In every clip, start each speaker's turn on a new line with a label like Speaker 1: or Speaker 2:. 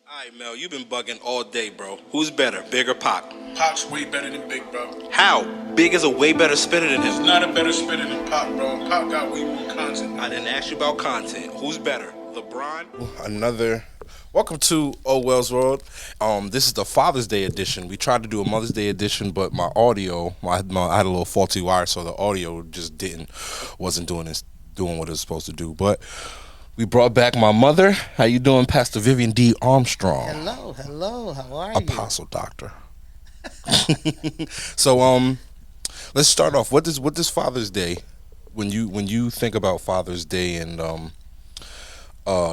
Speaker 1: All right, Mel, you've been bugging all day, bro. Who's better, Big or Pac?
Speaker 2: Pac's way better than Big, bro.
Speaker 1: How? Big is a way better spitter than
Speaker 2: He's
Speaker 1: him.
Speaker 2: not a better spitter than Pac, bro. Pac got way more content.
Speaker 1: I didn't ask you about content. Who's better, LeBron?
Speaker 3: Another welcome to Oh Wells World. This is the Father's Day edition. We tried to do a Mother's Day edition, but my audio, I had a little faulty wire, so the audio just wasn't doing what it was supposed to do. But we brought back my mother. How you doing, Pastor Vivian D. Armstrong?
Speaker 4: Hello. How are you?
Speaker 3: Apostle Doctor. So let's start off. What does Father's Day, when you think about Father's Day and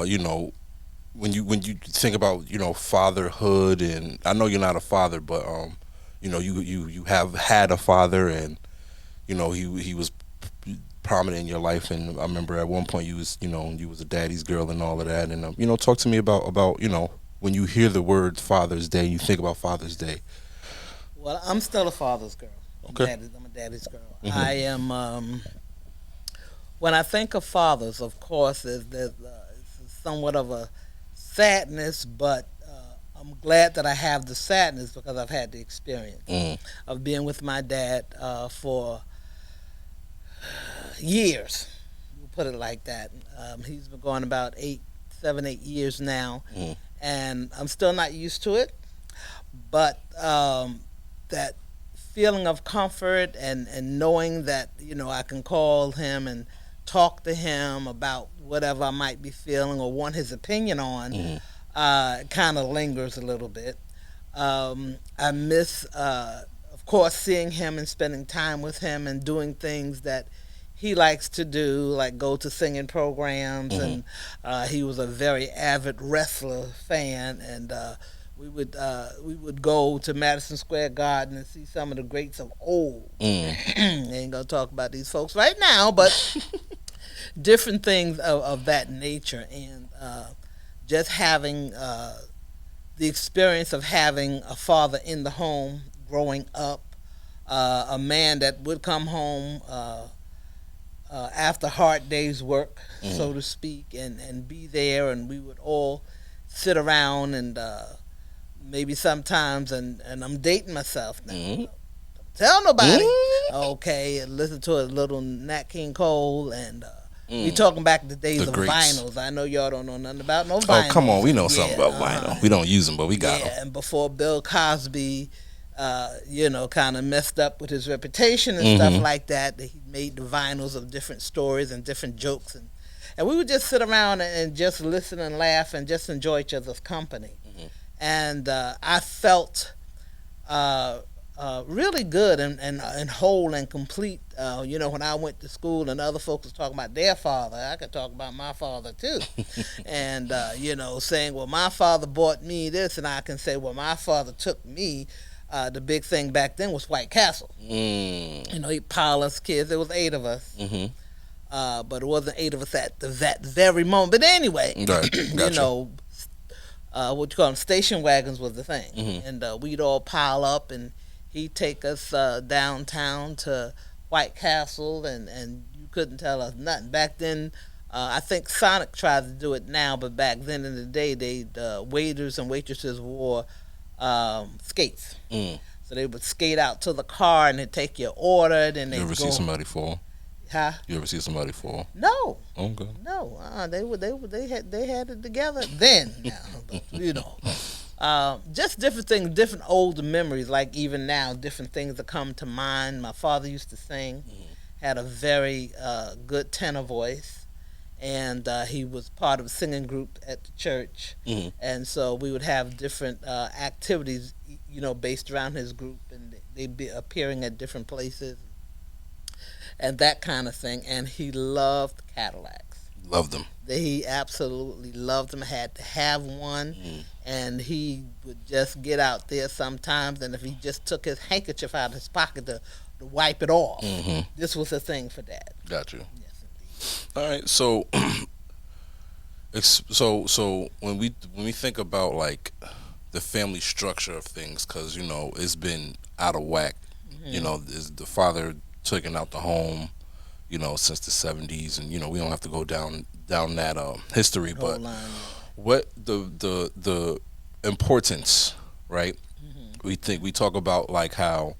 Speaker 3: you know, when you think about, you know, fatherhood, and I know you're not a father, but you know, you have had a father, and you know, he was prominent in your life, and I remember at one point you was a daddy's girl and all of that, and you know, talk to me about you know, when you hear the word Father's Day, you think about Father's Day.
Speaker 4: Well, I'm still a father's girl.
Speaker 3: Okay.
Speaker 4: I'm a daddy's girl.
Speaker 3: Mhm.
Speaker 4: I am. When I think of fathers, of course, there's somewhat of a sadness, but I'm glad that I have the sadness because I've had the experience
Speaker 3: Mm.
Speaker 4: of being with my dad for years. We'll put it like that. He's been going about 7, 8 years now,
Speaker 3: Mm.
Speaker 4: and I'm still not used to it. But that feeling of comfort and knowing that, you know, I can call him and talk to him about whatever I might be feeling or want his opinion on,
Speaker 3: Mhm.
Speaker 4: kind of lingers a little bit. I miss, of course, seeing him and spending time with him and doing things that he likes to do, like go to singing programs, and he was a very avid wrestler fan, and we would go to Madison Square Garden and see some of the greats of old. Ain't gonna talk about these folks right now, but different things of that nature, and just having the experience of having a father in the home growing up, a man that would come home after hard day's work, so to speak, and be there, and we would all sit around and maybe sometimes, and I'm dating myself now.
Speaker 3: Mhm.
Speaker 4: Don't tell nobody.
Speaker 3: Mm.
Speaker 4: Okay, and listen to a little Nat King Cole, and we
Speaker 3: Mm.
Speaker 4: talking back the days
Speaker 3: The
Speaker 4: of
Speaker 3: greats.
Speaker 4: vinyls. I know y'all don't know nothing about no
Speaker 3: Oh,
Speaker 4: vinyls.
Speaker 3: come on, we know something
Speaker 4: Yeah,
Speaker 3: about vinyl. We don't use them, but we got them.
Speaker 4: yeah, and before Bill Cosby, you know, kind of messed up with his reputation and stuff
Speaker 3: Mhm.
Speaker 4: like that, that he made the vinyls of different stories and different jokes, and we would just sit around and just listen and laugh and just enjoy each other's company. And I felt really good and whole and complete. You know, when I went to school and other folks was talking about their father, I could talk about my father too. And you know, saying, well, my father bought me this, and I can say, well, my father took me. The big thing back then was White Castle.
Speaker 3: Mm.
Speaker 4: You know, he piled us kids. There was 8 of us,
Speaker 3: Mm-hmm.
Speaker 4: but it wasn't 8 of us at that very moment. But anyway,
Speaker 3: Right.
Speaker 4: you
Speaker 3: Gotcha.
Speaker 4: know, what you call them, station wagons was the thing,
Speaker 3: Mhm.
Speaker 4: and we'd all pile up, and he'd take us downtown to White Castle, and you couldn't tell us nothing back then. I think Sonic tries to do it now, but back then in the day, waiters and waitresses wore skates,
Speaker 3: Mm.
Speaker 4: so they would skate out to the car and they'd take your order, and
Speaker 3: You
Speaker 4: they'd
Speaker 3: ever
Speaker 4: go.
Speaker 3: see somebody fall?
Speaker 4: Huh?
Speaker 3: You ever see somebody fall?
Speaker 4: No,
Speaker 3: Okay.
Speaker 4: no, they had it together then. Now, but, you know, just different things, different old memories. Like even now, different things that come to mind. My father used to sing, had a very good tenor voice, and he was part of a singing group at the church,
Speaker 3: Mhm.
Speaker 4: and so we would have different activities, you know, based around his group, and they'd be appearing at different places and that kind of thing. And he loved Cadillacs.
Speaker 3: Love them.
Speaker 4: He absolutely loved them. Had to have one, and he would just get out there sometimes. And if he just took his handkerchief out of his pocket to wipe it off,
Speaker 3: Mhm.
Speaker 4: this was a thing for Dad.
Speaker 3: Got you.
Speaker 4: Yes,
Speaker 3: All right. So, so when we think about like the family structure of things, because you know it's been out of whack. You know, is the father taking out the home, you know, since the 70s, and you know we don't have to go down that history,
Speaker 4: indeed. Whole
Speaker 3: but
Speaker 4: line.
Speaker 3: what the importance, right? We talk about like how.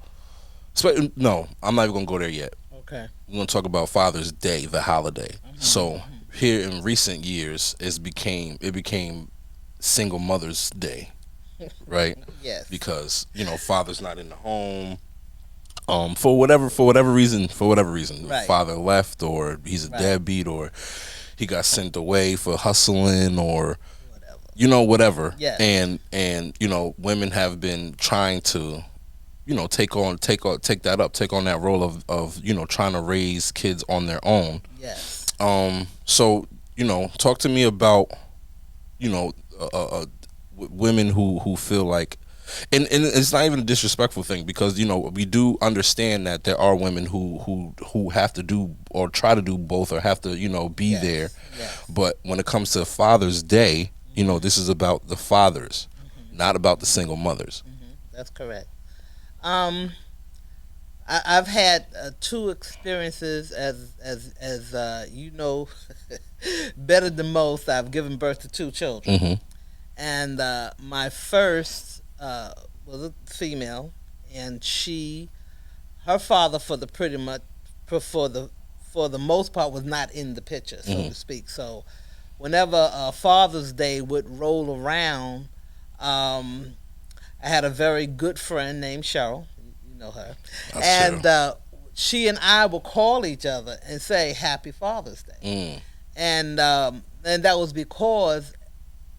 Speaker 3: No, I'm not even gonna go there yet.
Speaker 4: Okay.
Speaker 3: We're gonna talk about Father's Day, the holiday. So here in recent years, it became Single Mother's Day, right?
Speaker 4: Yes.
Speaker 3: Because father's not in the home. For whatever reason, the
Speaker 4: Right.
Speaker 3: father left, or he's a
Speaker 4: Right.
Speaker 3: deadbeat, or he got sent away for hustling, or
Speaker 4: Whatever.
Speaker 3: whatever.
Speaker 4: Yes.
Speaker 3: And women have been trying to take on that role of trying to raise kids on their own.
Speaker 4: Yes.
Speaker 3: So talk to me about women who feel like, and it's not even a disrespectful thing, because we do understand that there are women who have to do or try to do both, or have to be
Speaker 4: Yes.
Speaker 3: there.
Speaker 4: Yes.
Speaker 3: But when it comes to Father's Day, this is about the fathers, not about the single mothers.
Speaker 4: That's correct. I've had two experiences as better than most. I've given birth to two children, and my first was a female, and her father for the most part was not in the picture, so to speak. So whenever Father's Day would roll around, I had a very good friend named Cheryl. You know her.
Speaker 3: That's
Speaker 4: And she and I would call each other and say Happy Father's Day. And that was because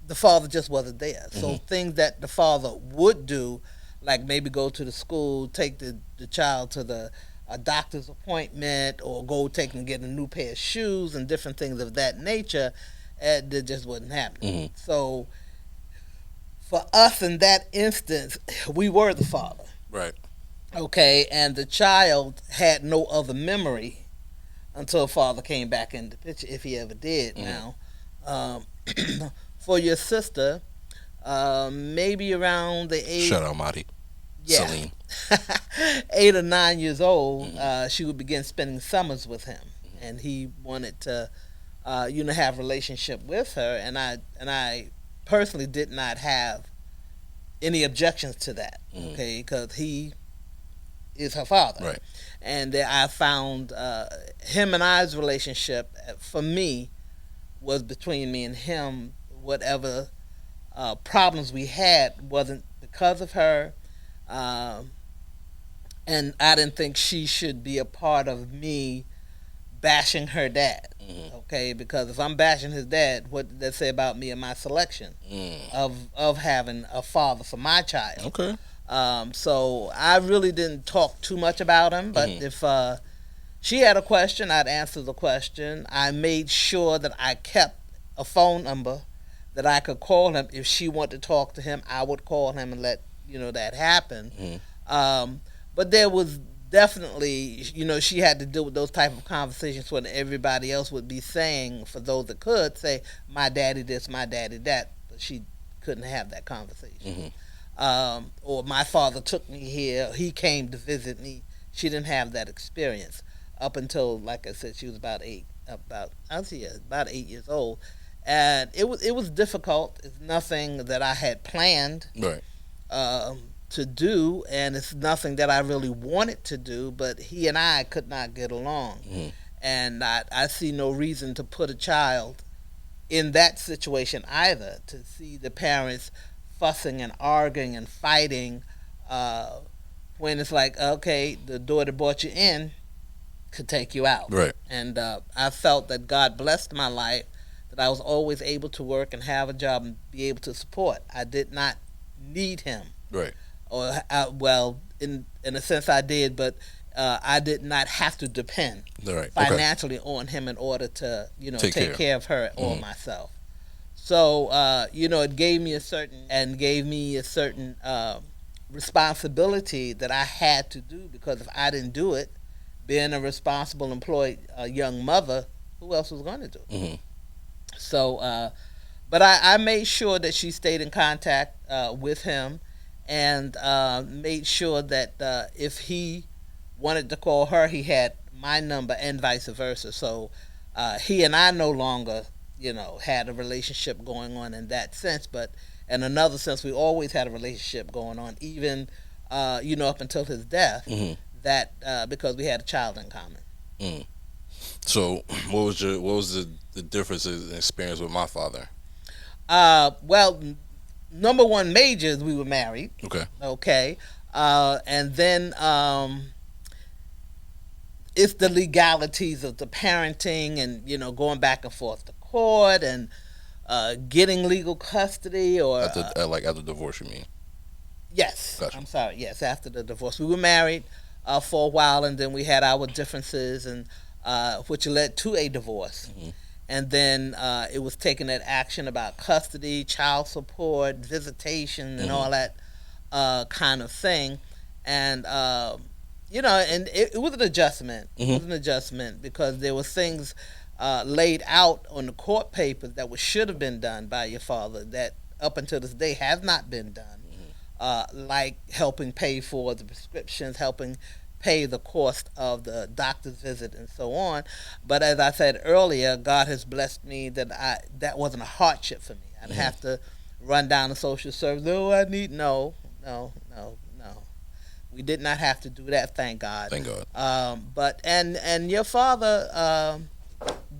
Speaker 4: the father just wasn't there. So things that the father would do, like maybe go to the school, take the child to a doctor's appointment, or go take and get a new pair of shoes and different things of that nature, that just wasn't happening. So for us in that instance, we were the father.
Speaker 3: Right.
Speaker 4: Okay, and the child had no other memory until father came back in the picture, if he ever did. Now, for your sister, maybe around the age,
Speaker 3: Shout out Marty.
Speaker 4: yeah,
Speaker 3: Celine.
Speaker 4: 8 or 9 years old, she would begin spending summers with him, and he wanted to, have a relationship with her, and I personally did not have any objections to that, okay, because he is her father,
Speaker 3: Right.
Speaker 4: and I found him and I's relationship, for me, was between me and him. Whatever problems we had wasn't because of her, and I didn't think she should be a part of me bashing her dad. Okay, because if I'm bashing his dad, what did that say about me and my selection of having a father for my child?
Speaker 3: Okay.
Speaker 4: So I really didn't talk too much about him, but if she had a question, I'd answer the question. I made sure that I kept a phone number that I could call him. If she wanted to talk to him, I would call him and let that happen. But there was definitely, she had to deal with those type of conversations when everybody else would be saying, for those that could say, my daddy this, my daddy that, but she couldn't have that conversation. Or my father took me here, he came to visit me. She didn't have that experience up until, like I said, she was about 8 years old, and it was difficult. It's nothing that I had planned
Speaker 3: Right.
Speaker 4: to do, and it's nothing that I really wanted to do, but he and I could not get along. And I see no reason to put a child in that situation either, to see the parents fussing and arguing and fighting when it's like, okay, the door that brought you in could take you out.
Speaker 3: Right.
Speaker 4: And I felt that God blessed my life, that I was always able to work and have a job and be able to support. I did not need him.
Speaker 3: Right.
Speaker 4: Or well, in a sense I did, but I did not have to depend
Speaker 3: Right.
Speaker 4: financially on him in order to take care of her or myself. So it gave me a certain responsibility that I had to do, because if I didn't do it, being a responsible employed young mother, who else was going to do it? So, but I made sure that she stayed in contact with him, and made sure that if he wanted to call her, he had my number, and vice versa. So he and I no longer, had a relationship going on in that sense, but in another sense, we always had a relationship going on, even up until his death.
Speaker 3: Mhm.
Speaker 4: That because we had a child in common.
Speaker 3: Mm. So, what was the differences in experience with my father?
Speaker 4: Well, number one major is we were married.
Speaker 3: Okay.
Speaker 4: Okay, and then it's the legalities of the parenting and going back and forth to court and getting legal custody or
Speaker 3: At the divorce, you mean?
Speaker 4: yes,
Speaker 3: Gotcha.
Speaker 4: I'm sorry, yes, after the divorce we were married for a while, and then we had our differences, and which led to a divorce.
Speaker 3: Mm-hmm.
Speaker 4: And then it was taking that action about custody, child support, visitation, and all that kind of thing. And and it was an adjustment. It was an adjustment because there was things laid out on the court papers that should have been done by your father that up until this day has not been done. Like helping pay for the prescriptions, helping pay the cost of the doctor's visit, and so on. But as I said earlier, God has blessed me that wasn't a hardship for me. I'd have to run down the social service. No. We did not have to do that, thank God.
Speaker 3: Thank God.
Speaker 4: But your father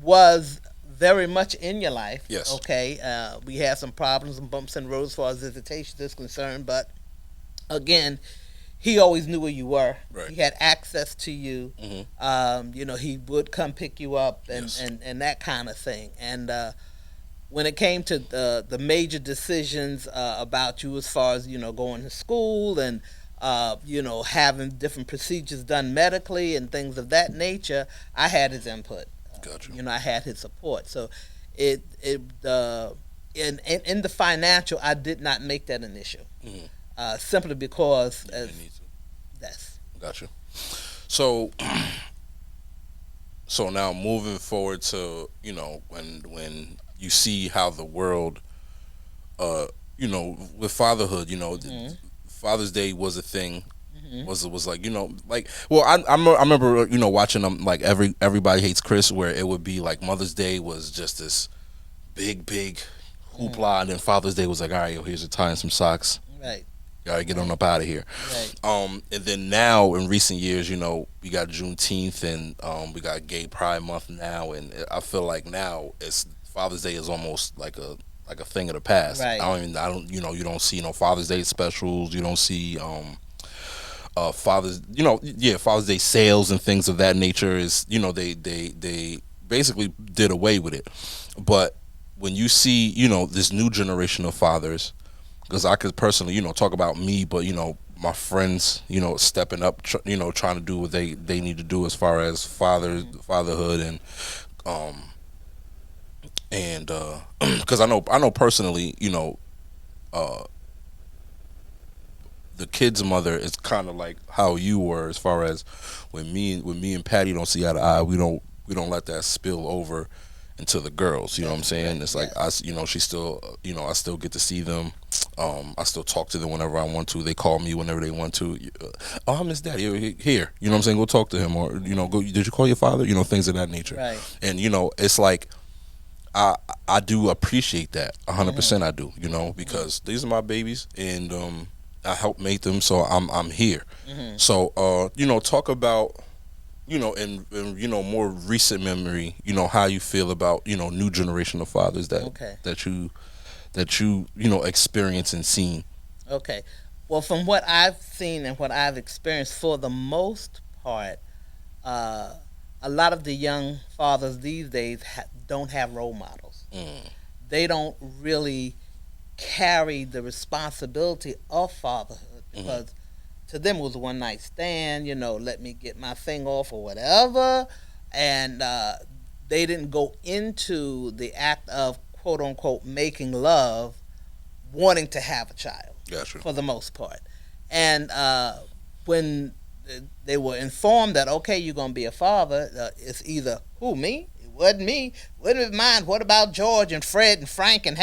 Speaker 4: was very much in your life.
Speaker 3: Yes.
Speaker 4: Okay. We had some problems and bumps in the road as far as visitation is concerned, but again, he always knew where you were.
Speaker 3: Right.
Speaker 4: He had access to you. He would come pick you up and,
Speaker 3: Yes.
Speaker 4: and that kind of thing. And when it came to the major decisions about you as far as, going to school and, having different procedures done medically and things of that nature, I had his input.
Speaker 3: Gotcha.
Speaker 4: I had his support. So in the financial, I did not make that an issue. Simply because
Speaker 3: You need to.
Speaker 4: that's
Speaker 3: Gotcha. So, now moving forward to when you see how the world, with fatherhood, Father's Day was a thing. Was like I remember watching them like Everybody Hates Chris, where it would be like Mother's Day was just this big hoopla, and then Father's Day was like, all right, here's a tie and some socks.
Speaker 4: right.
Speaker 3: Gotta get on up out of here.
Speaker 4: Right.
Speaker 3: And then now in recent years, we got Juneteenth and we got Gay Pride Month now, and I feel like now it's Father's Day is almost like a thing of the past.
Speaker 4: Right.
Speaker 3: You don't see Father's Day specials. You don't see Father's Day sales and things of that nature. Is they basically did away with it. But when you see this new generation of fathers, because I could personally talk about me, but my friends stepping up, trying to do what they need to do as far as fatherhood and because I know personally the kid's mother is kind of like how you were, as far as when me and Patty don't see eye to eye, we don't let that spill over into the girls. You know what I'm saying? It's like she still I still get to see them. I still talk to them whenever I want to. They call me whenever they want to. Oh, I miss Daddy. Here, you know what I'm saying? Go talk to him, or go. Did you call your father? Things of that nature.
Speaker 4: Right.
Speaker 3: And it's like I do appreciate that 100%. I do, because these are my babies, and I helped make them, so I'm here. So talk about in more recent memory, how you feel about new generation of fathers that you experience and seen.
Speaker 4: Okay. Well, from what I've seen and what I've experienced, for the most part, a lot of the young fathers these days don't have role models. They don't really carry the responsibility of fatherhood, because to them it was a one night stand, let me get my thing off or whatever, and they didn't go into the act of quote unquote making love, wanting to have a child.
Speaker 3: Gotcha.
Speaker 4: For the most part. And when they were informed that, okay, you're going to be a father, it's either, who, me? It wasn't me. Wasn't mine. What about George and Fred and Frank and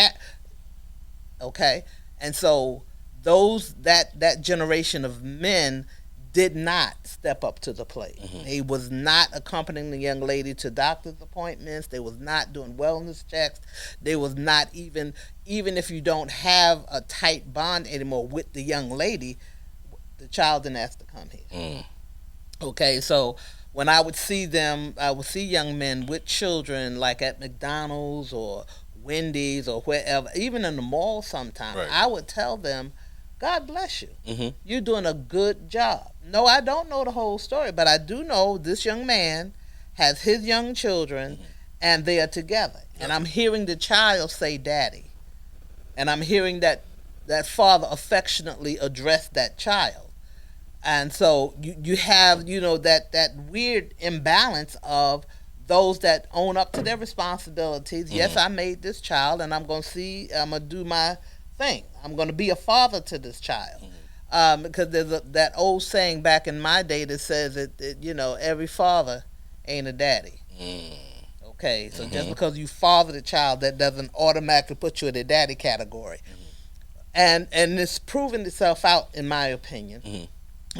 Speaker 4: okay? And so that generation of men did not step up to the plate. They was not accompanying the young lady to doctor's appointments. They was not doing wellness checks. They was not even if you don't have a tight bond anymore with the young lady, the child didn't ask to come here. Okay, so when I would see them, I would see young men with children like at McDonald's or Wendy's or wherever, even in the mall sometimes.
Speaker 3: Right.
Speaker 4: I would tell them, God bless you. You're doing a good job. No, I don't know the whole story, but I do know this young man has his young children and they are together. And I'm hearing the child say daddy. And I'm hearing that father affectionately address that child. And so you have, that weird imbalance of those that own up to their responsibilities. Yes, I made this child, and I'm going to do my thing. I'm going to be a father to this child. Because there's that old saying back in my day that says that every father ain't a daddy. Okay, so just because you father the child, that doesn't automatically put you in the daddy category. And it's proven itself out, in my opinion,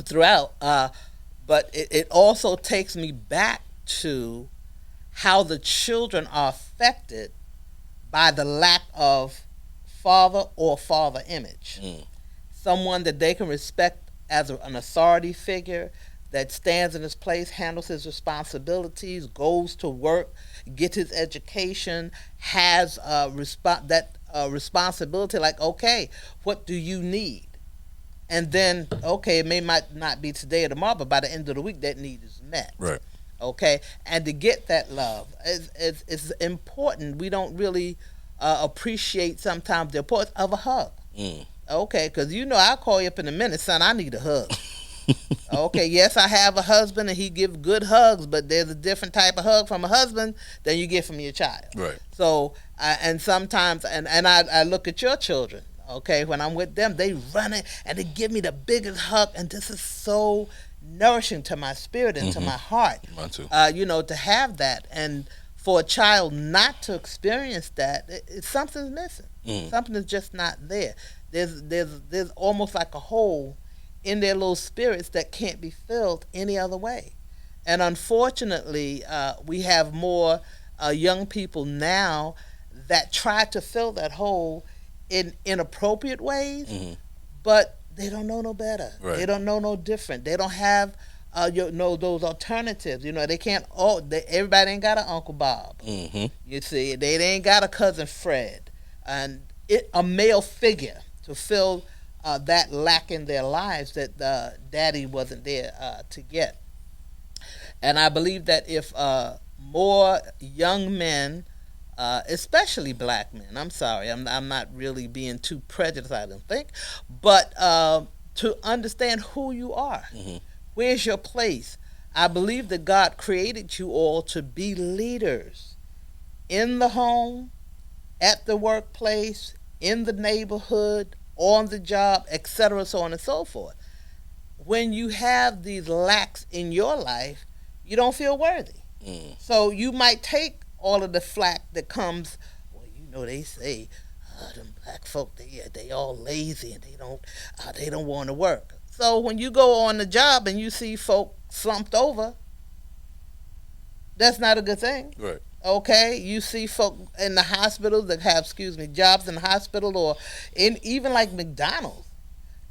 Speaker 4: throughout. But it also takes me back to how the children are affected by the lack of father or father image. Someone that they can respect as an authority figure that stands in his place, handles his responsibilities, goes to work, gets his education, has responsibility like, okay, what do you need? And then, okay, might not be today or tomorrow, but by the end of the week, that need is met.
Speaker 3: Right.
Speaker 4: Okay? And to get that love is important. We don't really appreciate sometimes the importance of a hug. Okay, because I'll call you up in a minute, son, I need a hug. Okay, yes, I have a husband and he gives good hugs, but there's a different type of hug from a husband than you get from your child.
Speaker 3: Right.
Speaker 4: So, and sometimes, and I look at your children, okay, when I'm with them, they run it and they give me the biggest hug, and this is so nourishing to my spirit and to my heart.
Speaker 3: Mine too.
Speaker 4: To have that, and for a child not to experience that, something's missing. Something is just not there. There's almost like a hole in their little spirits that can't be filled any other way. And unfortunately, we have more young people now that try to fill that hole in inappropriate ways, but they don't know no better.
Speaker 3: Right.
Speaker 4: They don't know no different. They don't have those alternatives. They can't. Everybody ain't got an Uncle Bob. You see, they ain't got a cousin Fred, and a male figure to fill that lack in their lives that daddy wasn't there to get. And I believe that if more young men, especially black men, I'm sorry, I'm not really being too prejudiced, I don't think, but to understand who you are. Where's your place? I believe that God created you all to be leaders in the home, at the workplace, in the neighborhood, on the job, etc., so on and so forth. When you have these lacks in your life, you don't feel worthy. So you might take all of the flack that comes. Well, they say them black folk, they all lazy and they don't want to work. So when you go on the job and you see folk slumped over, that's not a good thing.
Speaker 3: Right.
Speaker 4: Okay, you see folk in the hospitals that have, jobs in the hospital or even like McDonald's.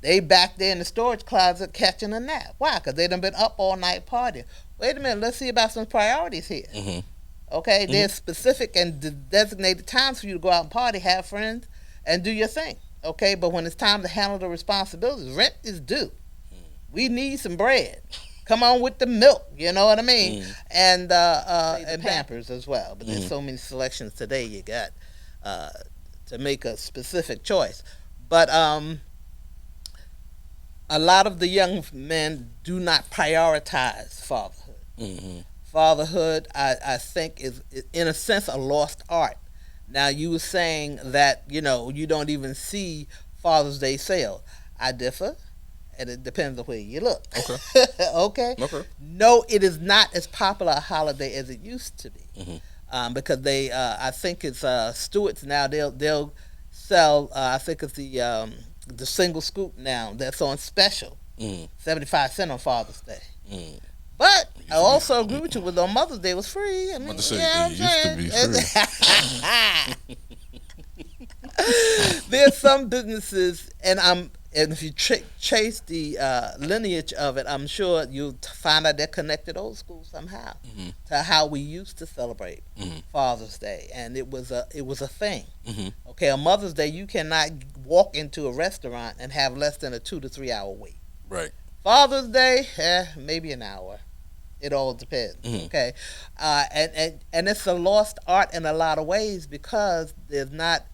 Speaker 4: They back there in the storage closet catching a nap. Why? Because they done been up all night partying. Wait a minute, let's see about some priorities here. Okay, there's specific and designated times for you to go out and party, have friends, and do your thing. Okay, but when it's time to handle the responsibilities, rent is due. We need some bread. Come on with the milk, you know what I mean? And Pampers as well. But there's so many selections today you got to make a specific choice. But a lot of the young men do not prioritize fatherhood. Fatherhood, I think, is in a sense a lost art. Now, you were saying that, you don't even see Father's Day sale. I differ. And it depends on where you look. Okay. Okay. No, it is not as popular a holiday as it used to be, because they, I think it's Stewart's now. They'll sell. I think it's the single scoop now. That's on special.
Speaker 3: Mm.
Speaker 4: 75 cents on Father's Day.
Speaker 3: Mm.
Speaker 4: But I also agree with you with on Mother's Day it was free. I mean,
Speaker 3: to say,
Speaker 4: yeah,
Speaker 3: it used to be free.
Speaker 4: There's some businesses, and if you chase the lineage of it, I'm sure you'll find out they're connected old school somehow to how we used to celebrate Father's Day, and it was a thing. Okay, on Mother's Day you cannot walk into a restaurant and have less than a 2 to 3 hour wait.
Speaker 3: Right.
Speaker 4: Father's Day, maybe an hour. It all depends. Okay, and it's a lost art in a lot of ways because there's not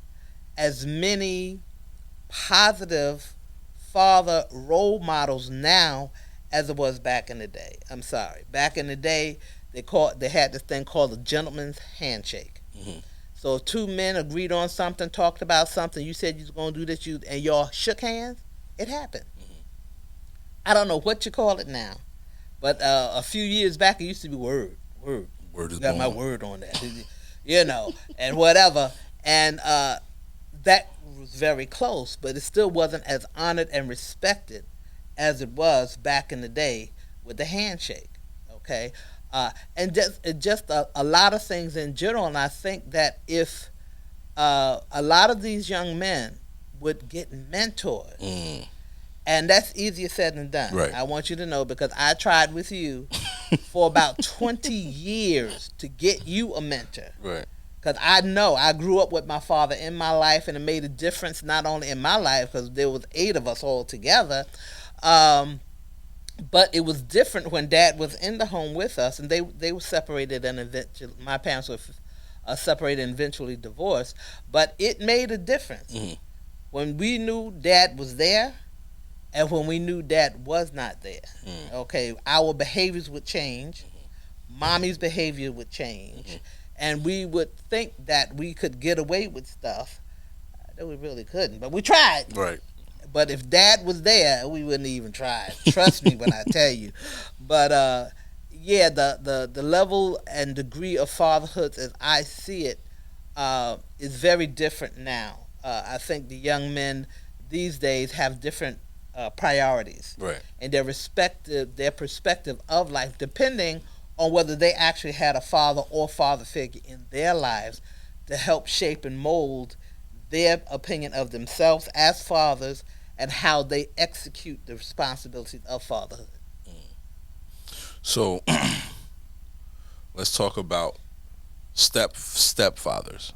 Speaker 4: as many positive father role models now as it was back in the day. I'm sorry. Back in the day, they had this thing called the gentleman's handshake. So if two men agreed on something, talked about something, you said you was going to do this, and y'all shook hands, it happened. I don't know what you call it now, but a few years back it used to be word is got my word on that, and whatever, and that was very close, but it still wasn't as honored and respected as it was back in the day with the handshake. Okay, and just a lot of things in general. And I think that if a lot of these young men would get mentored, and that's easier said than done.
Speaker 3: Right.
Speaker 4: I want you to know because I tried with you for about 20 years to get you a mentor.
Speaker 3: Right.
Speaker 4: Because I know I grew up with my father in my life, and it made a difference not only in my life because there was 8 of us all together, but it was different when Dad was in the home with us, and they were separated and eventually my parents were separated and eventually divorced. But it made a difference when we knew Dad was there, and when we knew Dad was not there. Okay, our behaviors would change, Mommy's behavior would change. And we would think that we could get away with stuff that we really couldn't. But we tried.
Speaker 3: Right.
Speaker 4: But if Dad was there, we wouldn't even try. Trust me when I tell you. But yeah, the level and degree of fatherhood as I see it is very different now. I think the young men these days have different priorities.
Speaker 3: Right.
Speaker 4: And their perspective of life, depending on whether they actually had a father or father figure in their lives to help shape and mold their opinion of themselves as fathers and how they execute the responsibilities of fatherhood.
Speaker 3: So let's talk about stepfathers.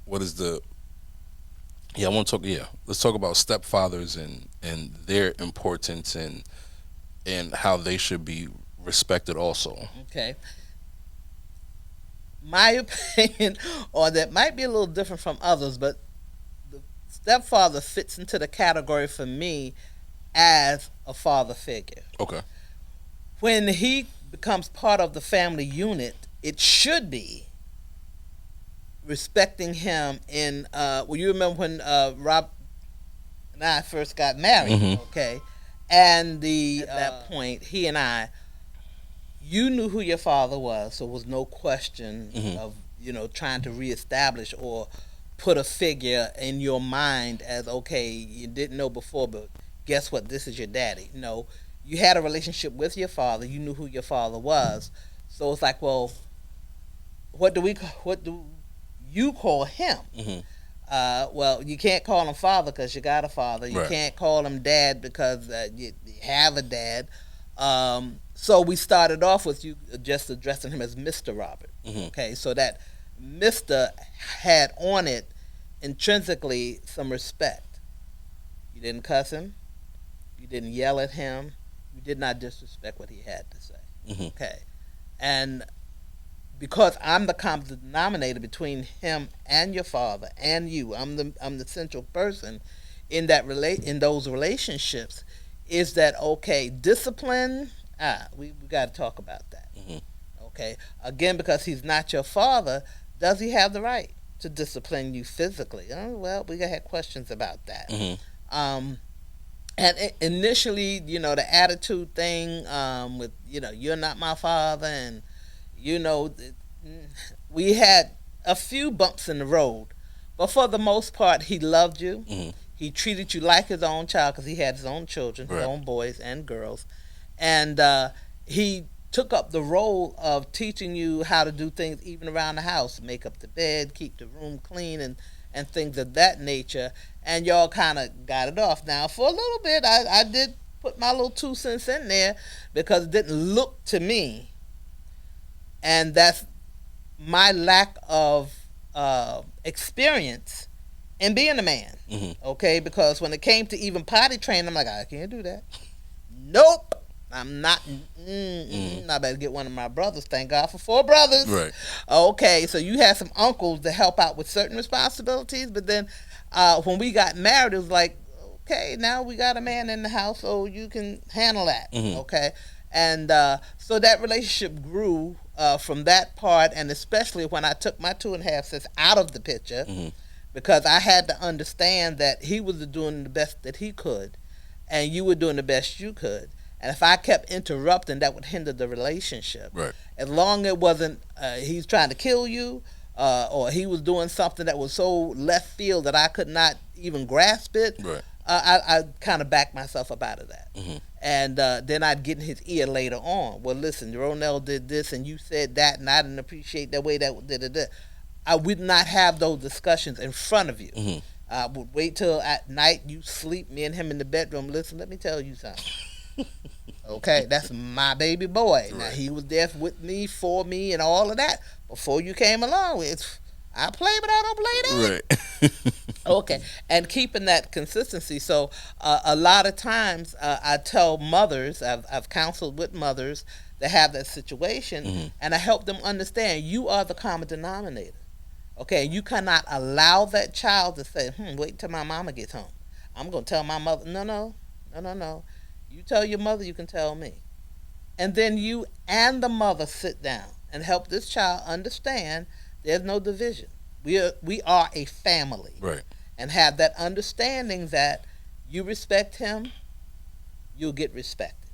Speaker 3: What is the? Yeah, I want to talk. Yeah, let's talk about stepfathers and their importance and how they should be respected also.
Speaker 4: Okay. My opinion on that might be a little different from others, but the stepfather fits into the category for me as a father figure.
Speaker 3: Okay.
Speaker 4: When he becomes part of the family unit, it should be respecting him in, well, you remember when Rob and I first got married, okay? And at that point, he and I, you knew who your father was, so there was no question of, trying to reestablish or put a figure in your mind as, okay, you didn't know before, but guess what, this is your daddy. No, you had a relationship with your father, you knew who your father was, so it's like, well, what do you call him? Well, you can't call him father because you got a father. You can't call him dad because you have a dad. So we started off with you just addressing him as Mr. Robert. Okay, so that Mr. had on it intrinsically some respect. You didn't cuss him. You didn't yell at him. You did not disrespect what he had to say. Okay, and because I'm the common denominator between him and your father and you, I'm the central person in those relationships. Is that okay? Discipline, we got to talk about that. Okay, again, because he's not your father, does he have the right to discipline you physically? Well, we have questions about that. And initially, the attitude thing with you're not my father, and we had a few bumps in the road, but for the most part, he loved you. He treated you like his own child because he had his own children, his
Speaker 3: Right.
Speaker 4: own boys and girls, and he took up the role of teaching you how to do things even around the house, make up the bed, keep the room clean, and things of that nature. And y'all kind of got it off. Now, for a little bit, I did put my little 2 cents in there because it didn't look to me, and that's my lack of experience in being a man. Okay, because when it came to even potty training, I'm like, I can't do that. Nope. I'm not. I better get one of my brothers. Thank God for 4 brothers.
Speaker 3: Right.
Speaker 4: Okay, so you had some uncles to help out with certain responsibilities, but then when we got married, it was like, okay, now we got a man in the house, so you can handle that. Okay, and so that relationship grew from that part, and especially when I took my 2.5 cents out of the picture, because I had to understand that he was doing the best that he could, and you were doing the best you could. And if I kept interrupting, that would hinder the relationship.
Speaker 3: Right.
Speaker 4: As long as it wasn't he's trying to kill you, or he was doing something that was so left field that I could not even grasp it,
Speaker 3: Right.
Speaker 4: I kind of backed myself up out of that. And then I'd get in his ear later on. Well, listen, Ronell did this, and you said that, and I didn't appreciate that way that did. I would not have those discussions in front of you. I would wait till at night you sleep, me and him in the bedroom. Listen, let me tell you something. Okay, that's my baby boy. Now
Speaker 3: Right.
Speaker 4: he was there with me, for me, and all of that before you came along. I play, but I don't play that.
Speaker 3: Right.
Speaker 4: Okay, and keeping that consistency. So a lot of times I tell mothers, I've counseled with mothers that have that situation, and I help them understand you are the common denominator. Okay, you cannot allow that child to say, wait till my mama gets home. I'm going to tell my mother. No. You tell your mother, you can tell me. And then you and the mother sit down and help this child understand there's no division. We are a family.
Speaker 3: Right.
Speaker 4: And have that understanding that you respect him, you'll get respected.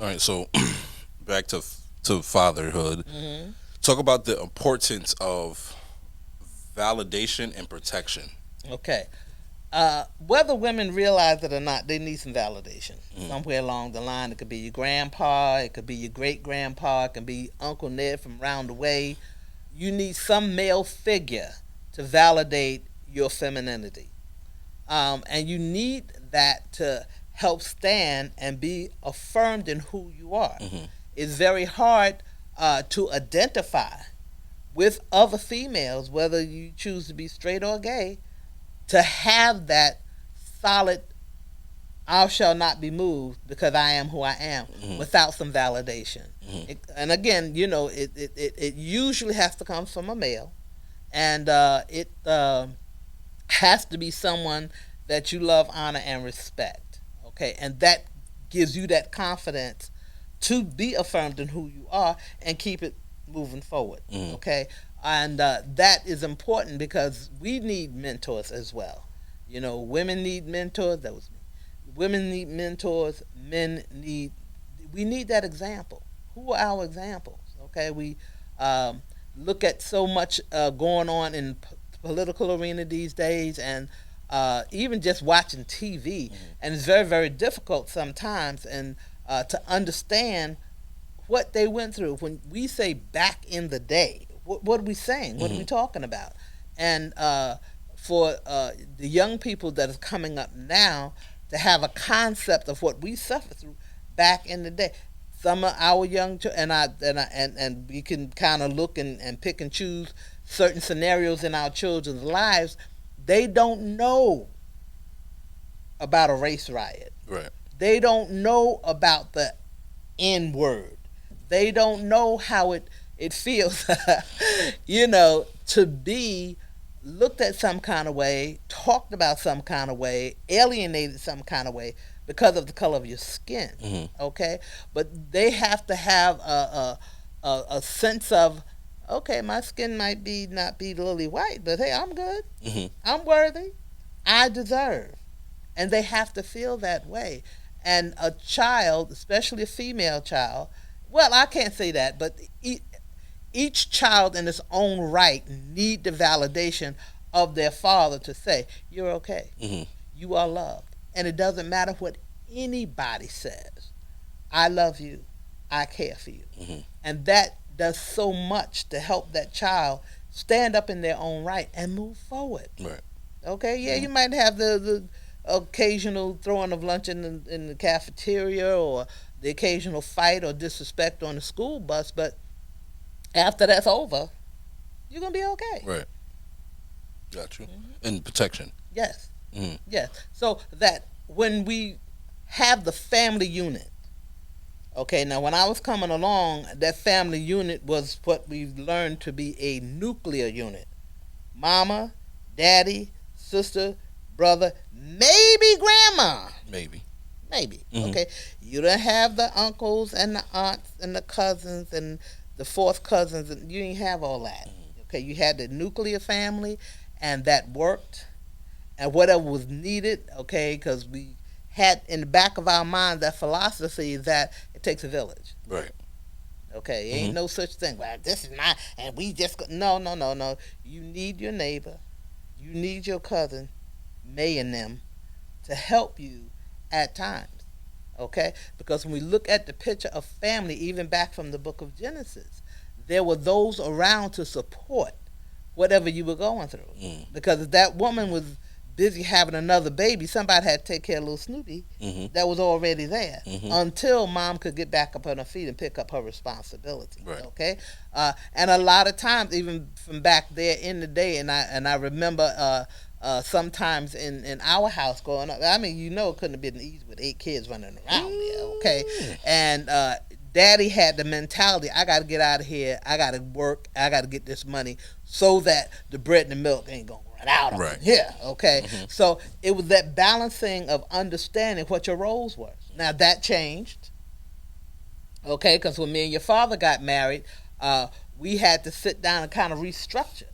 Speaker 3: All right. So back to fatherhood. Talk about the importance of validation and protection.
Speaker 4: Okay. Whether women realize it or not, they need some validation. Somewhere along the line, it could be your grandpa, it could be your great-grandpa, it can be Uncle Ned from round the way. You need some male figure to validate your femininity. And you need that to help stand and be affirmed in who you are. It's very hard to identify with other females, whether you choose to be straight or gay, to have that solid, I shall not be moved because I am who I am, without some validation. And again, it usually has to come from a male, and it has to be someone that you love, honor, and respect. Okay, and that gives you that confidence to be affirmed in who you are and keep it moving forward. Okay, and that is important because we need mentors as well. Women need mentors. That was me. Women need mentors. We need that example. Who are our examples? Okay, we look at so much going on in political arena these days, and even just watching TV, and it's very, very difficult sometimes, and to understand what they went through. When we say back in the day, what are we saying? What are we talking about? And for the young people that is coming up now to have a concept of what we suffered through back in the day. Some of our young and we can kind of look and pick and choose certain scenarios in our children's lives. They don't know about a race riot.
Speaker 3: Right.
Speaker 4: They don't know about the N word. They don't know how it feels, to be looked at some kind of way, talked about some kind of way, alienated some kind of way because of the color of your skin. Okay, but they have to have a sense of, okay, my skin might not be lily white, but hey, I'm good. I'm worthy. I deserve. And they have to feel that way. And a child, especially a female child, well, I can't say that, but each child in its own right need the validation of their father to say, "You're okay.
Speaker 3: Mhm.
Speaker 4: You are loved," and it doesn't matter what anybody says. I love you. I care for you,
Speaker 3: Mhm.
Speaker 4: and that does so much to help that child stand up in their own right and move forward.
Speaker 3: Right.
Speaker 4: Okay, yeah, you might have the occasional throwing of lunch in the cafeteria, or the occasional fight or disrespect on the school bus, but after that's over, you're gonna be okay.
Speaker 3: Right. Got you. And protection.
Speaker 4: Yes,
Speaker 3: Mhm.
Speaker 4: yes. So that when we have the family unit, okay, now when I was coming along, that family unit was what we learned to be a nuclear unit: mama, daddy, sister, brother, maybe grandma.
Speaker 3: Maybe.
Speaker 4: Maybe.
Speaker 3: Mhm.
Speaker 4: Okay. You don't have the uncles and the aunts and the cousins and the fourth cousins, and you didn't have all that. Okay. You had the nuclear family, and that worked, and whatever was needed. Okay, because we had in the back of our mind that philosophy that it takes a village.
Speaker 3: Right.
Speaker 4: Okay, ain't no such thing. Well, this is my, and we just no, no, no, no. You need your neighbor, you need your cousin, May and them, to help you at times. Okay, because when we look at the picture of family, even back from the book of Genesis, there were those around to support whatever you were going through. Because if that woman was busy having another baby, somebody had to take care of little Snoopy that was already there until mom could get back up on her feet and pick up her responsibility.
Speaker 3: Right.
Speaker 4: Okay, and a lot of times, even from back there in the day, and I remember sometimes in our house growing up. I mean, it couldn't have been easy with 8 kids running around there. Okay, and Daddy had the mentality: I got to get out of here. I got to work. I got to get this money so that the bread and the milk ain't gonna run out of
Speaker 3: Right.
Speaker 4: here. Okay, so it was that balancing of understanding what your roles were. Now that changed. Okay, because when me and your father got married, we had to sit down and kind of restructure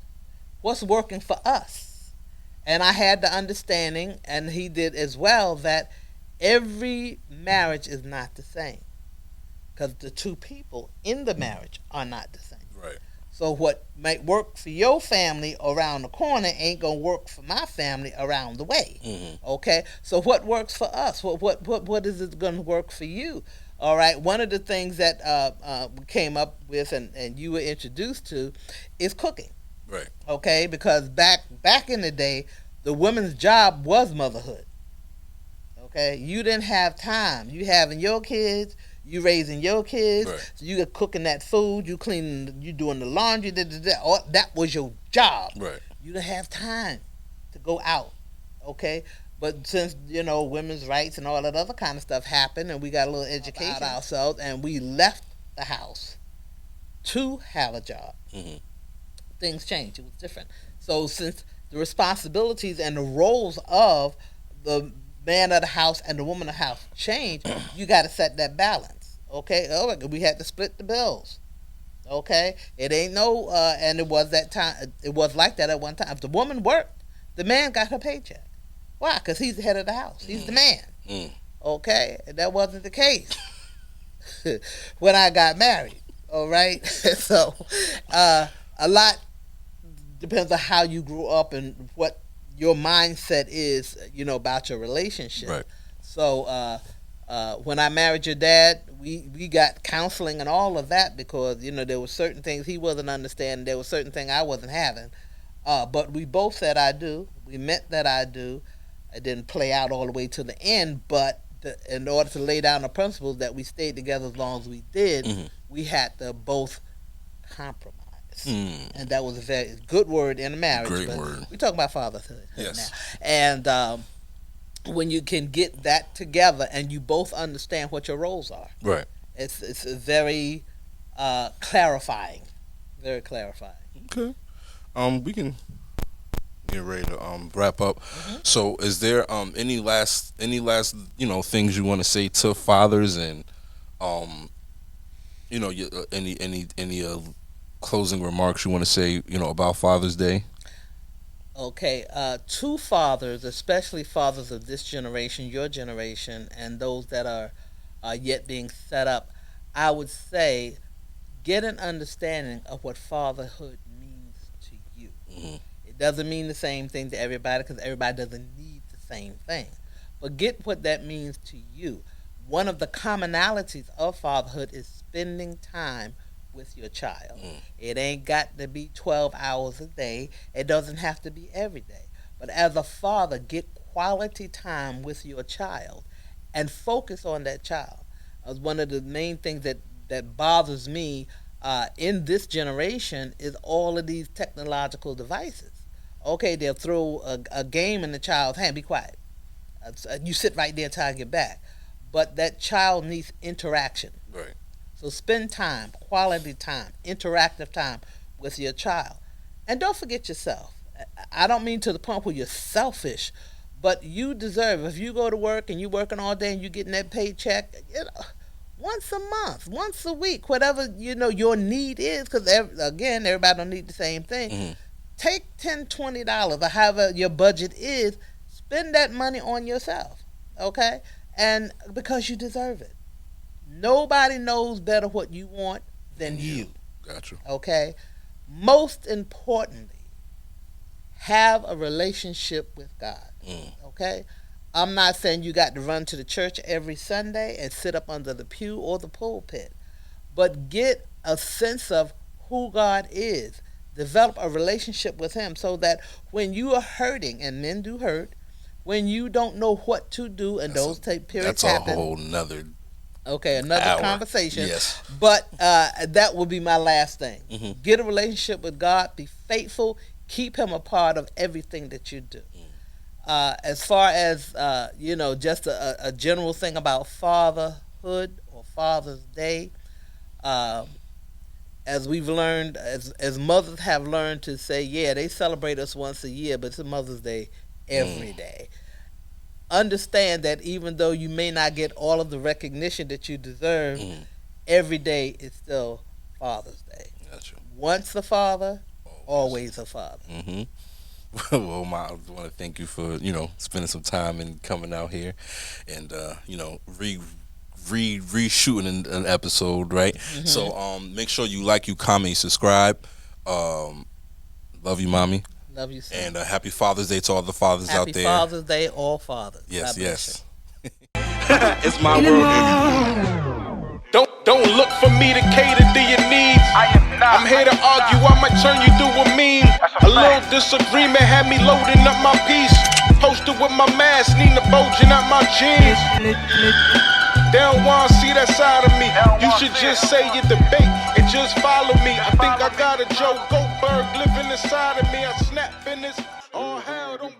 Speaker 4: what's working for us. And I had the understanding, and he did as well, that every marriage is not the same. Because the two people in the marriage are not the same.
Speaker 3: Right.
Speaker 4: So what might work for your family around the corner ain't gonna work for my family around the way. Okay. So what works for us? What is it gonna work for you? All right. One of the things that we came up with and you were introduced to is cooking.
Speaker 3: Right.
Speaker 4: Okay, because back in the day, the woman's job was motherhood. Okay, you didn't have time. You having your kids, you raising your kids,
Speaker 3: Right.
Speaker 4: so you cooking that food, you cleaning, you doing the laundry, that was your job.
Speaker 3: Right.
Speaker 4: You didn't have time to go out. Okay, but since women's rights and all that other kind of stuff happened, and we got a little education about ourselves, and we left the house to have a job. Things changed. It was different. So since the responsibilities and the roles of the man of the house and the woman of the house changed, you got to set that balance. Okay. Oh, we had to split the bills. Okay. It ain't no, and it was that time. It was like that at one time. If the woman worked, the man got her paycheck. Why? Because he's the head of the house. He's the man. Okay. And that wasn't the case when I got married. All right. So, a lot depends on how you grew up and what your mindset is, about your relationship.
Speaker 3: Right.
Speaker 4: So when I married your dad, we got counseling and all of that because there were certain things he wasn't understanding. There were certain things I wasn't having. But we both said I do. We meant that I do. It didn't play out all the way to the end, but in order to lay down the principles that we stayed together as long as we did, we had to both compromise. And that was a very good word in a marriage.
Speaker 3: Great
Speaker 4: but
Speaker 3: word.
Speaker 4: We're talking about fatherhood
Speaker 3: Yes.
Speaker 4: now. And when you can get that together and you both understand what your roles are,
Speaker 3: Right.
Speaker 4: it's very clarifying. Very clarifying.
Speaker 3: Okay. We can get ready to wrap up. So, is there any last things you want to say to fathers and any closing remarks you want to say about Father's Day?
Speaker 4: Okay, to fathers, especially fathers of this generation, your generation, and those that are yet being set up, I would say get an understanding of what fatherhood means to you. It It doesn't mean the same thing to everybody because everybody doesn't need the same thing. But get what that means to you. One of the commonalities of fatherhood is spending time with your child. It ain't got to be 12 hours a day. It doesn't have to be every day. But as a father, get quality time with your child and focus on that child. One of the main things that bothers me in this generation is all of these technological devices. Okay, they'll throw a game in the child's hand. Be quiet. You sit right there until I get back. But that child needs interaction.
Speaker 3: Right.
Speaker 4: So spend time, quality time, interactive time with your child. And don't forget yourself. I don't mean to the point where you're selfish, but you deserve, if you go to work and you're working all day and you're getting that paycheck, once a month, once a week, whatever, your need is, because, again, everybody don't need the same thing.
Speaker 3: Mm-hmm.
Speaker 4: Take $10, $20, or however your budget is, spend that money on yourself, okay? And because you deserve it. Nobody knows better what you want than you.
Speaker 3: Gotcha.
Speaker 4: Okay? Most importantly, have a relationship with God. Okay? I'm not saying you got to run to the church every Sunday and sit up under the pew or the pulpit, but get a sense of who God is. Develop a relationship with Him so that when you are hurting, and men do hurt, when you don't know what to do, and those periods happen.
Speaker 3: That's a whole nother.
Speaker 4: Okay, another
Speaker 3: hour.
Speaker 4: conversation.
Speaker 3: Yes.
Speaker 4: But that will be my last thing. Get a relationship with God. Be faithful. Keep Him a part of everything that you do. As far as, just a general thing about fatherhood or Father's Day, as we've learned, as mothers have learned to say, yeah, they celebrate us once a year, but it's Mother's Day every day. Understand that even though you may not get all of the recognition that you deserve, every day is still Father's Day.
Speaker 3: Gotcha. Once
Speaker 4: a father, always a father.
Speaker 3: Well, Ma, I want to thank you for, spending some time and coming out here and, reshooting an episode, right? So make sure you like, you comment, you subscribe. Love you, Mommy.
Speaker 4: Love you, son.
Speaker 3: And happy Father's Day to all the fathers out there.
Speaker 4: Happy Father's Day, all fathers.
Speaker 3: Yes, yes.
Speaker 1: It's my world.
Speaker 2: Don't look for me to cater to your needs. I'm here to argue, I might turn you to a meme. A little disagreement had me loading up my piece. Posted with my mask, Nina bulging out my jeans. They don't want to see that side of me. You should just say your debate and just follow me. I think I got a Joe Goldberg living inside of me. I snap in this. Oh hell, don't